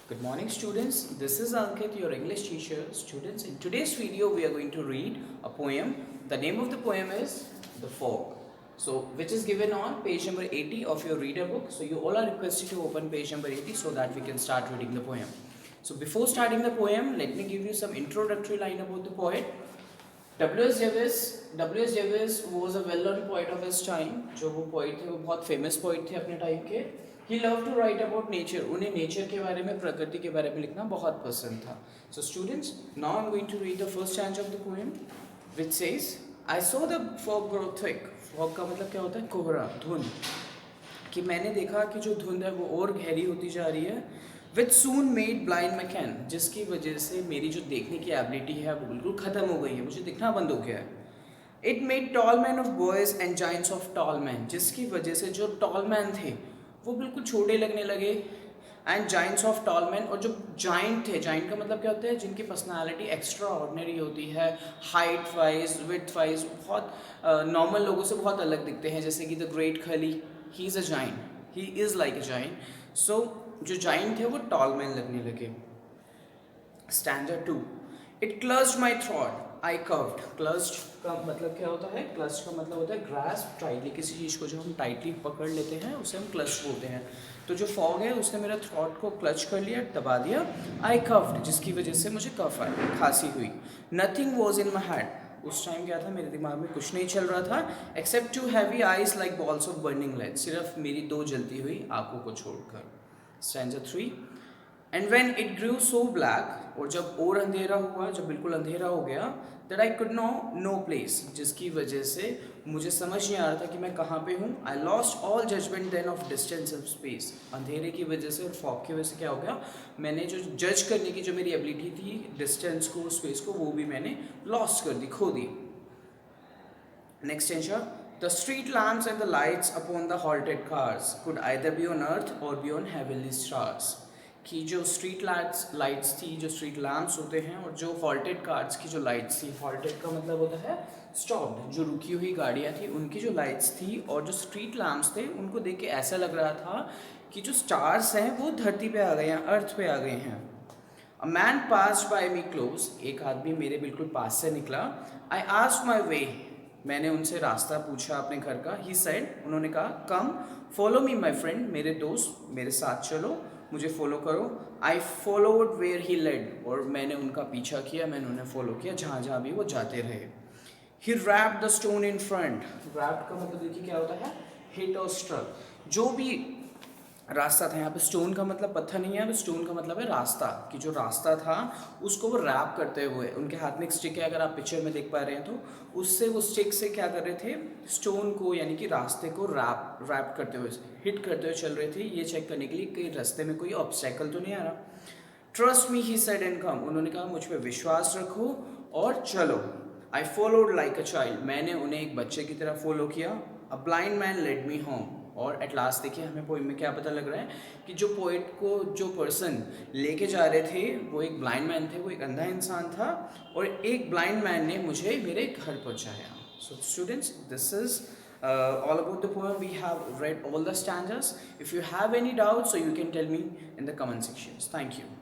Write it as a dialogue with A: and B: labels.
A: Good morning students, this is Ankit, your English teacher. Students, in today's video we are going to read a poem. The name of the poem is The Fog. So, which is given on page number 80 of your reader book. So, you all are requested to open page number 80 so that we can start reading the poem. So, before starting the poem, let me give you some introductory line about the poet. W.S. Davis was a well-known poet of his time. जो वो poet थे वो बहुत famous poet थे अपने time के. He loved to write about nature. उन्हें nature के बारे में, प्रकृति के बारे में लिखना बहुत पसंद था. So students, now I'm going to read the first stanza of the poem, which says, I saw the fog grow thick. Fog का मतलब क्या होता है? कोहरा, धुंध. कि मैंने देखा कि जो धुंध है वो और गहरी होती जा रही है. Which soon made blind my can, जिसकी वजह से मेरी जो देखने की एबिलिटी है वो बिल्कुल ख़त्म हो गई है, मुझे दिखना बंद हो गया है. It made tall men of boys and giants of tall men, जिसकी वजह से जो tall men थे वो बिल्कुल छोटे लगने लगे. And giants of tall men, और जो giant थे, giant का मतलब क्या होता है? जिनकी पर्सनालिटी एक्स्ट्रा ऑर्डिनरी होती है, हाइट वाइज, विड्थ वाइज बहुत नॉर्मल लोगों से बहुत अलग दिखते हैं. जैसे कि the great Khali, he is a giant, he is like a giant. So जो जाइंट थे वो टॉल मैन लगने लगे. Stanza 2. It closed my throat, I curved. Closed का मतलब क्या होता है? क्लस्ड का मतलब होता है ग्रास्प टाइटली. किसी चीज़ को जब हम टाइटली पकड़ लेते हैं उसे हम क्लस्ड बोलते हैं. तो जो फॉग है उसने मेरा थ्रॉट को क्लच कर लिया, दबा दिया. आई कर्व्ड, जिसकी वजह से मुझे कफ आई, खांसी हुई. Nothing was in my head, उस टाइम क्या था? मेरे दिमाग में कुछ नहीं चल रहा था except two heavy eyes like balls of burning light, सिर्फ मेरी दो जलती हुई आंखों को छोड़कर. Stanza 3. And when it grew so black, और जब और अंधेरा हुआ, जब बिल्कुल अंधेरा हो गया, that I could know place, जिसकी वजह से मुझे समझ नहीं आ रहा था कि मैं कहाँ पे हूँ. I lost all judgement then of distance of space. अंधेरे की वजह से और फॉग की वजह से क्या हो गया? मैंने जो जज करने की जो मेरी एबिलिटी थी डिस्टेंस को, स्पेस को, वो भी मैंने लॉस्ट कर दी, खो दी. Next answer. The street lamps and the lights upon the halted cars could either be on earth or be on heavenly stars. कि जो स्ट्रीट लाइट्स थी, जो स्ट्रीट लैम्प्स होते हैं, और जो हॉल्टेड कार्स की जो लाइट्स थी, हॉल्टेड का मतलब होता है स्टॉप्ड, जो रुकी हुई गाड़ियाँ थी उनकी जो लाइट्स थी, और जो स्ट्रीट लैम्प्स थे उनको देख के ऐसा लग रहा था कि जो स्टार्स हैं वो धरती पे आ गए हैं, अर्थ पे आ गए हैं. A man passed by me close, एक आदमी मेरे बिल्कुल पास से निकला. I asked my way, मैंने उनसे रास्ता पूछा अपने घर का. He said, उन्होंने कहा, come follow me my friend, मेरे दोस्त मेरे साथ चलो, मुझे फॉलो करो. I followed where he led, और मैंने उनका पीछा किया, मैंने उन्हें फॉलो किया जहाँ जहाँ भी वो जाते रहे. He wrapped the stone in front, wrapped का मतलब देखिए क्या होता है? Hit or struck. जो भी रास्ता था, यहाँ पे स्टोन का मतलब पत्थर नहीं है, स्टोन का मतलब है रास्ता. कि जो रास्ता था उसको वो रैप करते हुए, उनके हाथ में एक स्टिक है, अगर आप पिक्चर में देख पा रहे हैं तो, उससे वो स्टिक से क्या कर रहे थे? स्टोन को यानी कि रास्ते को रैप करते हुए, हिट करते हुए चल रहे थे, ये चेक करने के लिए कि रास्ते में कोई ऑब्स्टेकल तो नहीं आ रहा. Trust me he said and come, उन्होंने कहा मुझ पर विश्वास रखो और चलो. I followed like a child, मैंने उन्हें एक बच्चे की तरह फॉलो किया. A blind man led me home, और एट लास्ट देखिए हमें पोइम में क्या पता लग रहा है कि जो पोइट को जो पर्सन लेके जा रहे थे वो एक ब्लाइंड मैन थे, वो एक अंधा इंसान था, और एक ब्लाइंड मैन ने मुझे मेरे घर पहुंचाया. So students, this is all about the poem. We have read all the stanzas. If you have any doubts, so you can tell me in the comment sections. Thank you.